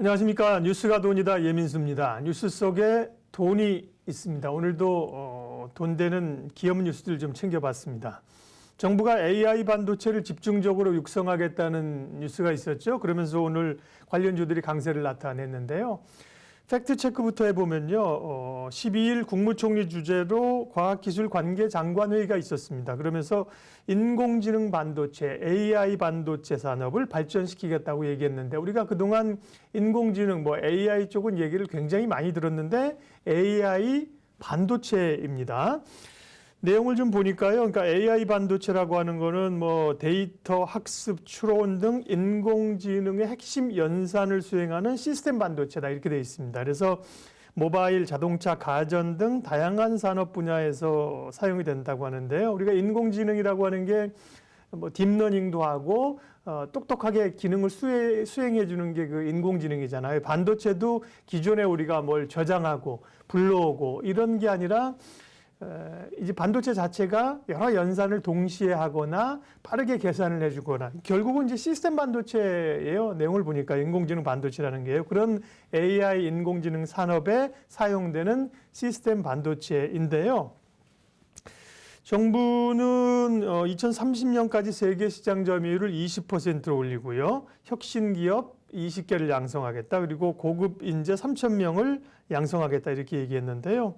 안녕하십니까. 뉴스가 돈이다 예민수입니다. 뉴스 속에 돈이 있습니다. 오늘도 돈 되는 기업 뉴스들 좀 챙겨봤습니다. 정부가 AI 반도체를 집중적으로 육성하겠다는 뉴스가 있었죠. 그러면서 오늘 관련주들이 강세를 나타냈는데요. 팩트체크부터 해보면요. 12일 국무총리 주재로 과학기술 관계 장관회의가 있었습니다. 그러면서 인공지능 반도체, AI 반도체 산업을 발전시키겠다고 얘기했는데 우리가 그동안 인공지능, AI 쪽은 얘기를 굉장히 많이 들었는데 AI 반도체입니다. 내용을 좀 보니까요. 그러니까 AI 반도체라고 하는 거는 데이터 학습, 추론 등 인공지능의 핵심 연산을 수행하는 시스템 반도체다 이렇게 되어 있습니다. 그래서 모바일, 자동차, 가전 등 다양한 산업 분야에서 사용이 된다고 하는데요. 우리가 인공지능이라고 하는 게 딥러닝도 하고 똑똑하게 기능을 수행해 주는 게 그 인공지능이잖아요. 반도체도 기존에 우리가 뭘 저장하고 불러오고 이런 게 아니라 이제 반도체 자체가 여러 연산을 동시에 하거나 빠르게 계산을 해주거나 결국은 이제 시스템 반도체예요. 내용을 보니까 인공지능 반도체라는 게요. 그런 AI 인공지능 산업에 사용되는 시스템 반도체인데요. 정부는 2030년까지 세계 시장 점유율을 20%로 올리고요. 혁신 기업 20개를 양성하겠다. 그리고 고급 인재 3,000명을 양성하겠다 이렇게 얘기했는데요.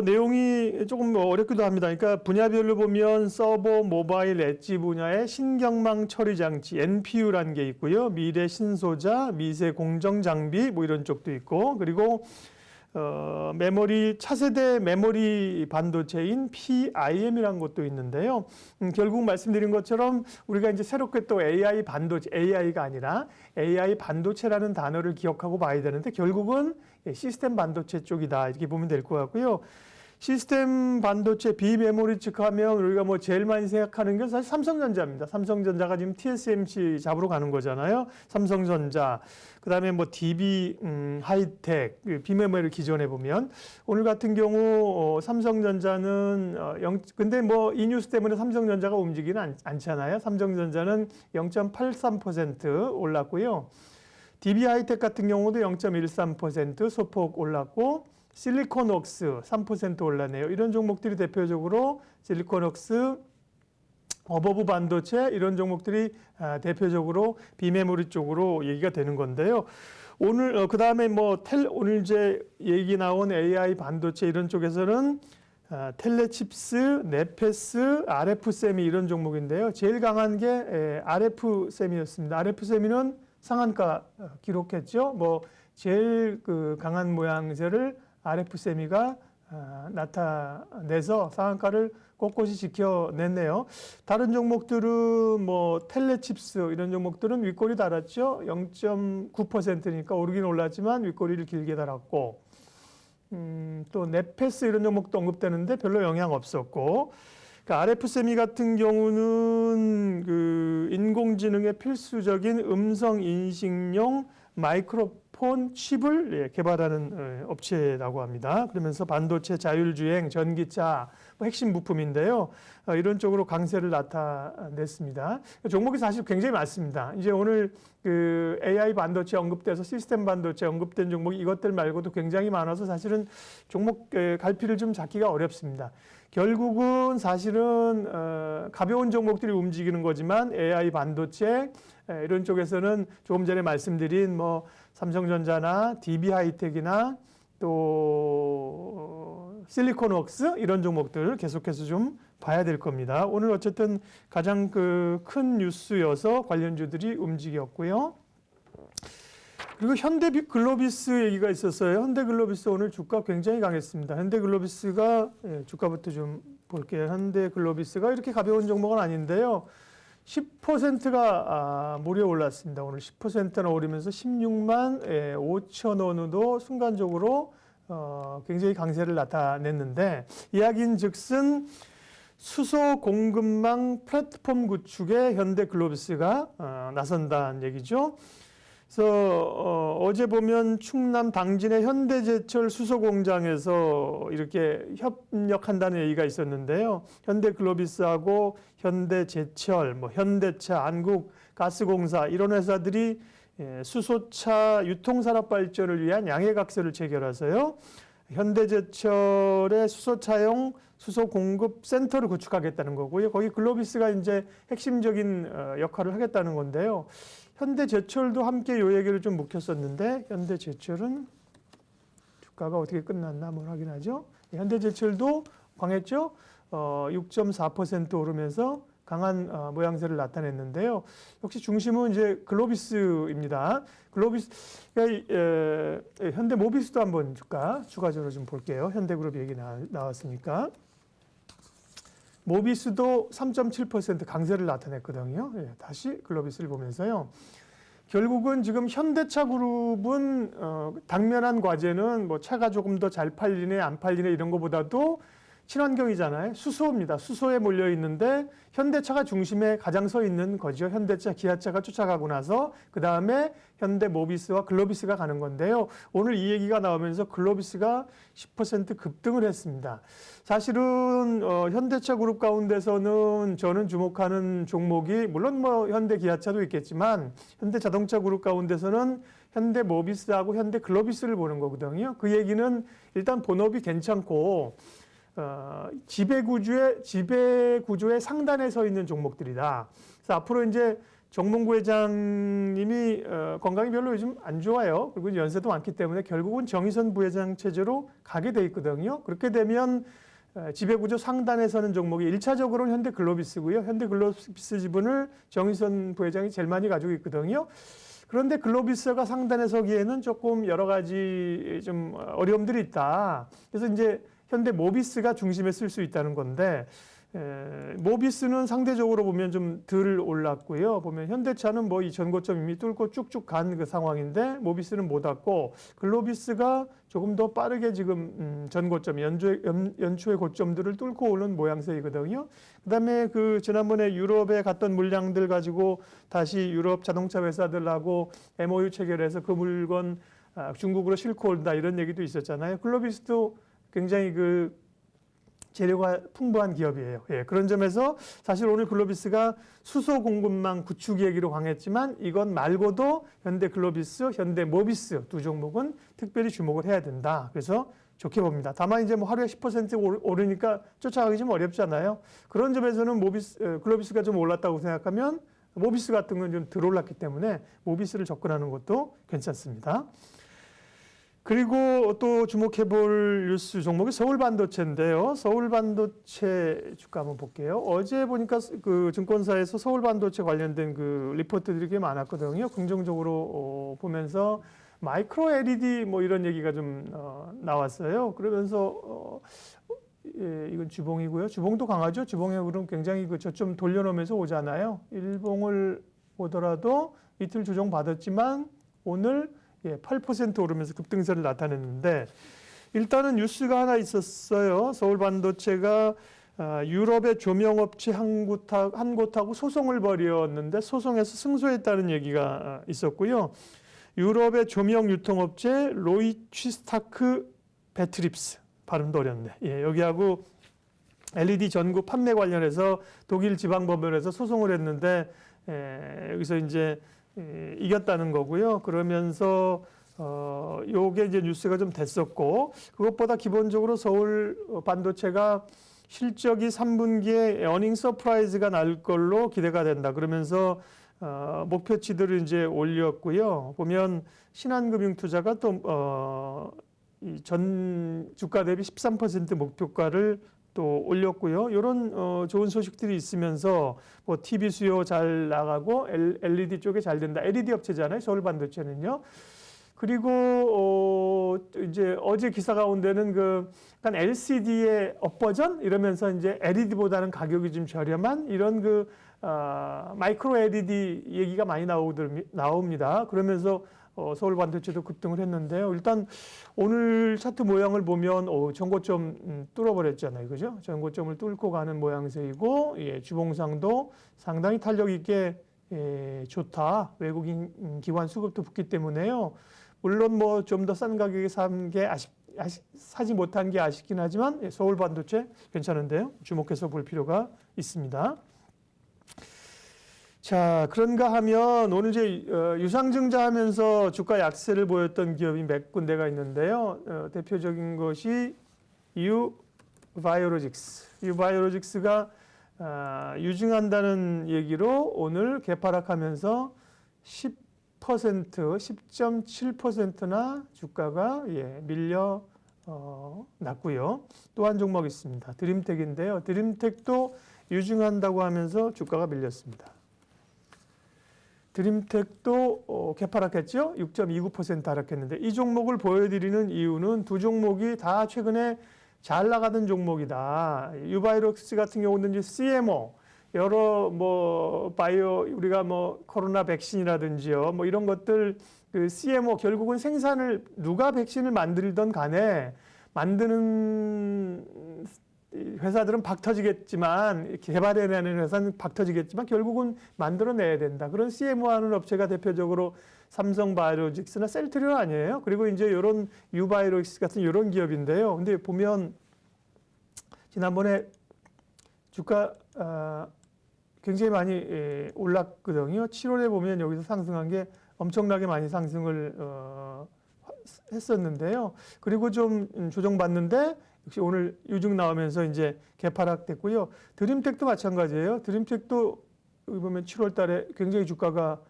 내용이 조금 어렵기도 합니다. 그러니까 분야별로 보면 서버, 모바일, 엣지 분야의 신경망 처리 장치, NPU라는 게 있고요. 미래 신소자, 미세 공정 장비 이런 쪽도 있고, 그리고 메모리, 차세대 메모리 반도체인 PIM이라는 것도 있는데요. 결국 말씀드린 것처럼 우리가 이제 새롭게 또 AI 반도체, AI가 아니라 AI 반도체라는 단어를 기억하고 봐야 되는데 결국은 시스템 반도체 쪽이다 이렇게 보면 될 것 같고요. 시스템 반도체 비메모리 쪽 하면 우리가 제일 많이 생각하는 게 사실 삼성전자입니다. 삼성전자가 지금 TSMC 잡으러 가는 거잖아요. 삼성전자, 그 다음에 DB 하이텍, 비메모리를 기존에 보면 오늘 같은 경우 삼성전자는 근데 이 뉴스 때문에 삼성전자가 움직이는 않잖아요. 삼성전자는 0.83% 올랐고요. DB 하이텍 같은 경우도 0.13% 소폭 올랐고 실리콘웍스 3% 올랐네요. 이런 종목들이 대표적으로 실리콘웍스, 어버브 반도체 이런 종목들이 대표적으로 비메모리 쪽으로 얘기가 되는 건데요. 오늘 그 다음에 오늘 이제 얘기 나온 AI 반도체 이런 쪽에서는 텔레칩스, 네페스, RF세미 이런 종목인데요. 제일 강한 게 RF세미였습니다. RF세미는 상한가 기록했죠. 제일 강한 모양새를 RF세미가 나타내서 상한가를 꼿꼿이 지켜냈네요. 다른 종목들은 텔레칩스 이런 종목들은 윗꼬리 달았죠. 0.9%니까 오르긴 올랐지만 윗꼬리를 길게 달았고 또 네페스 이런 종목도 언급되는데 별로 영향 없었고 그러니까 RF세미 같은 경우는 인공지능의 필수적인 음성 인식용 마이크로폰 칩을 개발하는 업체라고 합니다. 그러면서 반도체, 자율주행, 전기차 핵심 부품인데요. 이런 쪽으로 강세를 나타냈습니다. 종목이 사실 굉장히 많습니다. 이제 오늘 AI 반도체 언급돼서 시스템 반도체 언급된 종목이 이것들 말고도 굉장히 많아서 사실은 종목 갈피를 좀 잡기가 어렵습니다. 결국은 사실은 가벼운 종목들이 움직이는 거지만 AI 반도체 이런 쪽에서는 조금 전에 말씀드린 삼성전자나 DB 하이텍이나 또 실리콘웍스 이런 종목들 계속해서 좀 봐야 될 겁니다. 오늘 어쨌든 가장 큰 뉴스여서 관련주들이 움직였고요. 그리고 현대글로비스 얘기가 있었어요. 현대글로비스 오늘 주가 굉장히 강했습니다. 현대글로비스가 주가부터 좀 볼게요. 현대글로비스가 이렇게 가벼운 종목은 아닌데요. 10%가 무려 올랐습니다. 오늘 10%나 오르면서 16만 5천 원으로 순간적으로 굉장히 강세를 나타냈는데 이야기인즉슨 수소 공급망 플랫폼 구축에 현대글로비스가 나선다는 얘기죠. 그래서 어제 보면 충남 당진의 현대제철 수소공장에서 이렇게 협력한다는 얘기가 있었는데요. 현대글로비스하고 현대제철, 현대차, 한국가스공사 이런 회사들이 수소차 유통산업 발전을 위한 양해각서를 체결해서요. 현대제철의 수소차용 수소 공급 센터를 구축하겠다는 거고요. 거기 글로비스가 이제 핵심적인 역할을 하겠다는 건데요. 현대제철도 함께 요 얘기를 좀 묵혔었는데 현대제철은 주가가 어떻게 끝났나 한번 확인하죠. 현대제철도 강했죠. 6.4% 오르면서 강한 모양새를 나타냈는데요. 역시 중심은 이제 글로비스입니다. 현대모비스도 한번 추가적으로 좀 볼게요. 현대그룹 얘기 나왔으니까. 모비스도 3.7% 강세를 나타냈거든요. 다시 글로비스를 보면서요. 결국은 지금 현대차 그룹은 당면한 과제는 뭐 차가 조금 더 잘 팔리네 안 팔리네 이런 것보다도 친환경이잖아요. 수소입니다. 수소에 몰려 있는데 현대차가 중심에 가장 서 있는 거죠. 현대차, 기아차가 쫓아가고 나서 그 다음에 현대모비스와 글로비스가 가는 건데요. 오늘 이 얘기가 나오면서 글로비스가 10% 급등을 했습니다. 사실은 현대차 그룹 가운데서는 저는 주목하는 종목이 물론 뭐 현대 기아차도 있겠지만 현대자동차 그룹 가운데서는 현대모비스하고 현대글로비스를 보는 거거든요. 그 얘기는 일단 본업이 괜찮고 지배구조의 상단에 서 있는 종목들이다. 그래서 앞으로 이제 정몽구 회장님이 건강이 별로 요즘 안 좋아요. 그리고 연세도 많기 때문에 결국은 정의선 부회장 체제로 가게 돼 있거든요. 그렇게 되면 지배구조 상단에 서는 종목이 1차적으로는 현대글로비스고요. 현대글로비스 지분을 정의선 부회장이 제일 많이 가지고 있거든요. 그런데 글로비스가 상단에 서기에는 조금 여러 가지 좀 어려움들이 있다. 그래서 이제 현대모비스가 중심에 쓸 수 있다는 건데 모비스는 상대적으로 보면 좀 덜 올랐고요. 보면 현대차는 뭐 이 전고점 이미 뚫고 쭉쭉 간 그 상황인데 모비스는 못 왔고 글로비스가 조금 더 빠르게 지금 전고점 연초의 고점들을 뚫고 오는 모양새이거든요. 그다음에 그 지난번에 유럽에 갔던 물량들 가지고 다시 유럽 자동차 회사들하고 MOU 체결해서 그 물건 중국으로 싣고 온다 이런 얘기도 있었잖아요. 글로비스도 굉장히 그 재료가 풍부한 기업이에요. 그런 점에서 사실 오늘 글로비스가 수소 공급망 구축 얘기로 강했지만 이건 말고도 현대글로비스, 현대모비스 두 종목은 특별히 주목을 해야 된다. 그래서 좋게 봅니다. 다만 이제 뭐 하루에 10% 오르니까 쫓아가기 좀 어렵잖아요. 그런 점에서는 글로비스가 좀 올랐다고 생각하면 모비스 같은 건 좀 덜 올랐기 때문에 모비스를 접근하는 것도 괜찮습니다. 그리고 또 주목해 볼 뉴스 종목이 서울반도체인데요. 서울반도체 주가 한번 볼게요. 어제 보니까 그 증권사에서 서울반도체 관련된 그 리포트들이 꽤 많았거든요. 긍정적으로 보면서 마이크로 LED 뭐 이런 얘기가 좀 나왔어요. 그러면서 이건 주봉이고요. 주봉도 강하죠. 주봉에 그럼 굉장히 그 저점 돌려놓으면서 오잖아요. 일봉을 보더라도 이틀 조정 받았지만 오늘 8% 오르면서 급등세를 나타냈는데 일단은 뉴스가 하나 있었어요. 서울반도체가 유럽의 조명업체 한 곳하고 소송을 벌였는데 소송에서 승소했다는 얘기가 있었고요. 유럽의 조명 유통업체 로이취스타크 배트립스 발음도 어렵네. 여기하고 LED 전구 판매 관련해서 독일 지방법원에서 소송을 했는데 여기서 이제 이겼다는 거고요. 그러면서 요게 이제 뉴스가 좀 됐었고 그것보다 기본적으로 서울 반도체가 실적이 3분기에 에어닝 서프라이즈가 날 걸로 기대가 된다. 그러면서 목표치들을 이제 올렸고요. 보면 신한금융투자가 또 전 주가 대비 13% 목표가를 또 올렸고요. 이런 좋은 소식들이 있으면서 뭐 TV 수요 잘 나가고 LED 쪽에 잘 된다. LED 업체잖아요. 서울반도체는요. 그리고 이제 어제 기사 가운데는 그 약간 LCD의 업버전 이러면서 이제 LED보다는 가격이 좀 저렴한 이런 그 마이크로 LED 얘기가 많이 나옵니다. 그러면서 서울반도체도 급등을 했는데요. 일단 오늘 차트 모양을 보면 전고점 뚫어버렸잖아요. 그죠? 전고점을 뚫고 가는 모양새이고 주봉상도 상당히 탄력 있게 좋다. 외국인 기관 수급도 붙기 때문에요. 물론 뭐 좀 더 싼 가격에 사지 못한 게 아쉽긴 하지만 서울반도체 괜찮은데요. 주목해서 볼 필요가 있습니다. 자, 그런가 하면 오늘 이제 유상증자 하면서 주가 약세를 보였던 기업이 몇 군데가 있는데요. 대표적인 것이 유바이오로직스. 유바이오로직스가 유증한다는 얘기로 오늘 개파락하면서 10.7%나 주가가 밀려 났고요. 또 한 종목 있습니다. 드림텍인데요. 드림텍도 유증한다고 하면서 주가가 밀렸습니다. 드림텍도 개파락했죠. 6.29% 하락했는데 이 종목을 보여드리는 이유는 두 종목이 다 최근에 잘 나가던 종목이다. 유바이록스 같은 경우는 이제 CMO 여러 바이오 우리가 코로나 백신이라든지요 이런 것들 그 CMO 결국은 생산을 누가 백신을 만들던 간에 만드는 회사들은 박 터지겠지만 개발해내는 회사는 박 터지겠지만 결국은 만들어내야 된다. 그런 CMO 하는 업체가 대표적으로 삼성바이오로직스나 셀트리온 아니에요. 그리고 이제 이런 유바이오로직스 같은 이런 기업인데요. 근데 보면 지난번에 주가 굉장히 많이 올랐거든요. 7월에 보면 여기서 상승한 게 엄청나게 많이 상승을 했었는데요. 그리고 좀 조정받는데 역시 오늘 유증 나오면서 이제 개파락됐고요. 드림텍도 마찬가지예요. 드림텍도 여기 보면 7월 달에 굉장히 주가가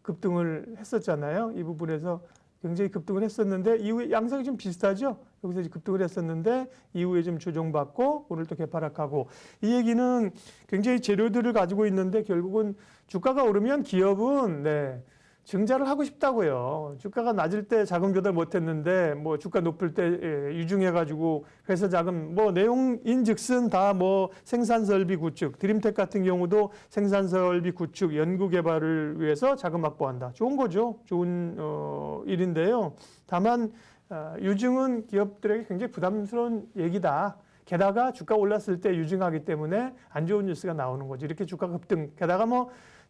급등을 했었잖아요. 이 부분에서 굉장히 급등을 했었는데 이후에 양상이 좀 비슷하죠. 여기서 이제 급등을 했었는데 이후에 좀 조정받고 오늘 또 개파락하고 이 얘기는 굉장히 재료들을 가지고 있는데 결국은 주가가 오르면 기업은 증자를 하고 싶다고요. 주가가 낮을 때 자금 조달 못했는데 주가 높을 때 유증해가지고 회사 자금 내용인즉슨 다 생산 설비 구축, 드림텍 같은 경우도 생산 설비 구축, 연구 개발을 위해서 자금 확보한다. 좋은 거죠. 좋은 일인데요. 다만 유증은 기업들에게 굉장히 부담스러운 얘기다. 게다가 주가 올랐을 때 유증하기 때문에 안 좋은 뉴스가 나오는 거죠. 이렇게 주가 급등. 게다가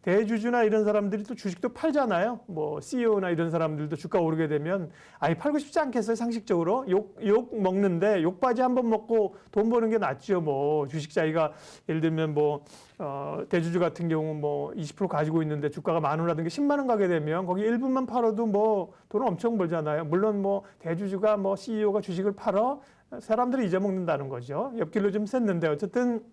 대주주나 이런 사람들이 또 주식도 팔잖아요. CEO나 이런 사람들도 주가 오르게 되면 팔고 싶지 않겠어요. 상식적으로 욕 먹는데 욕바지 한번 먹고 돈 버는 게 낫죠. 주식 자기가 예를 들면 대주주 같은 경우 20% 가지고 있는데 주가가 10,000원이라든가 10만 원 가게 되면 거기 1분만 팔아도 돈을 엄청 벌잖아요. 물론 대주주가 CEO가 주식을 팔아 사람들이 잊어먹는다는 거죠. 옆길로 좀 샜는데 어쨌든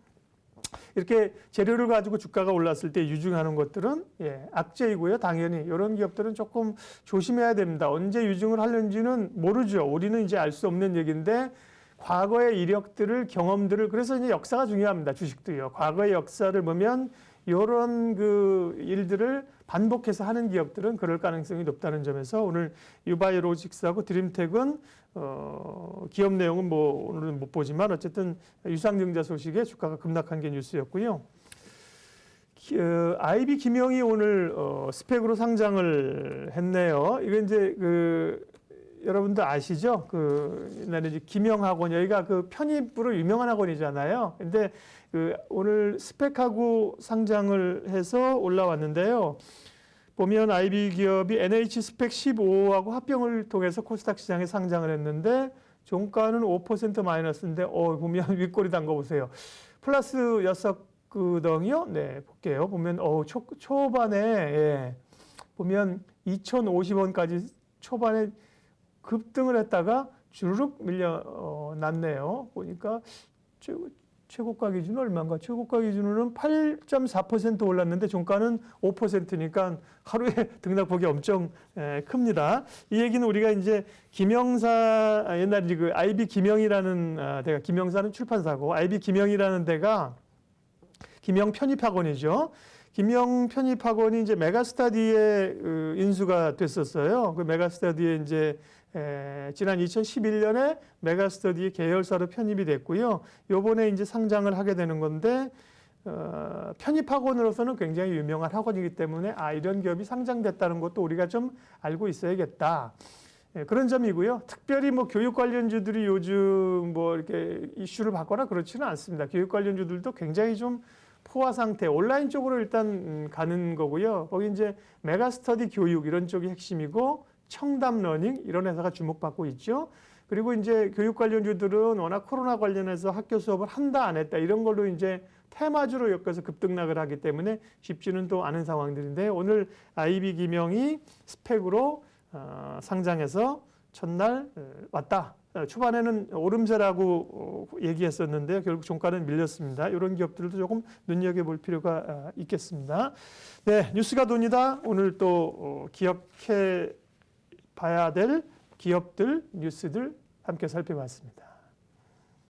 이렇게 재료를 가지고 주가가 올랐을 때 유증하는 것들은 악재이고요. 당연히 이런 기업들은 조금 조심해야 됩니다. 언제 유증을 하는지는 모르죠. 우리는 이제 알 수 없는 얘기인데 과거의 이력들을 경험들을 그래서 이제 역사가 중요합니다. 주식도요. 과거의 역사를 보면 이런 일들을 반복해서 하는 기업들은 그럴 가능성이 높다는 점에서 오늘 유바이오로직스하고 드림텍은 기업 내용은 오늘은 못 보지만 어쨌든 유상증자 소식에 주가가 급락한 게 뉴스였고요. IB 김영이 오늘 스펙으로 상장을 했네요. 이거 이제 여러분들 아시죠? 옛날에 이제 김영학원 여기가 편입으로 유명한 학원이잖아요. 근데 오늘 스펙하고 상장을 해서 올라왔는데요. 보면 IB 기업이 NH 스펙 15하고 합병을 통해서 코스닥 시장에 상장을 했는데 종가는 5% 마이너스인데 보면 윗꼬리 단 거 보세요. 플러스 6거든요. 네, 볼게요. 보면 초반에 보면 2,050원까지 초반에 급등을 했다가 주르륵 밀려 났네요. 보니까 최고가 기준은 얼마인가? 최고가 기준으로는 8.4% 올랐는데 종가는 5%니까 하루에 등락폭이 엄청 큽니다. 이 얘기는 우리가 이제 김영사 옛날에 IB 김영이라는 데가 김영사는 출판사고 IB 김영이라는 데가 김영 편입학원이죠. 김영 편입학원이 이제 메가스터디에 인수가 됐었어요. 그 메가스터디에 이제 지난 2011년에 메가스터디 계열사로 편입이 됐고요. 요번에 이제 상장을 하게 되는 건데 편입학원으로서는 굉장히 유명한 학원이기 때문에 이런 기업이 상장됐다는 것도 우리가 좀 알고 있어야겠다. 그런 점이고요. 특별히 교육 관련주들이 요즘 이렇게 이슈를 받거나 그렇지는 않습니다. 교육 관련주들도 굉장히 좀 포화 상태, 온라인 쪽으로 일단 가는 거고요. 거기 이제 메가스터디 교육 이런 쪽이 핵심이고 청담 러닝 이런 회사가 주목받고 있죠. 그리고 이제 교육 관련주들은 워낙 코로나 관련해서 학교 수업을 한다 안 했다 이런 걸로 이제 테마주로 엮어서 급등락을 하기 때문에 쉽지는 또 않은 상황들인데 오늘 IB 기명이 스펙으로 상장해서 첫날 왔다. 초반에는 오름세라고 얘기했었는데요. 결국 종가는 밀렸습니다. 이런 기업들도 조금 눈여겨볼 필요가 있겠습니다. 네, 뉴스가 돈이다. 오늘 또 기억해 봐야 될 기업들, 뉴스들 함께 살펴봤습니다.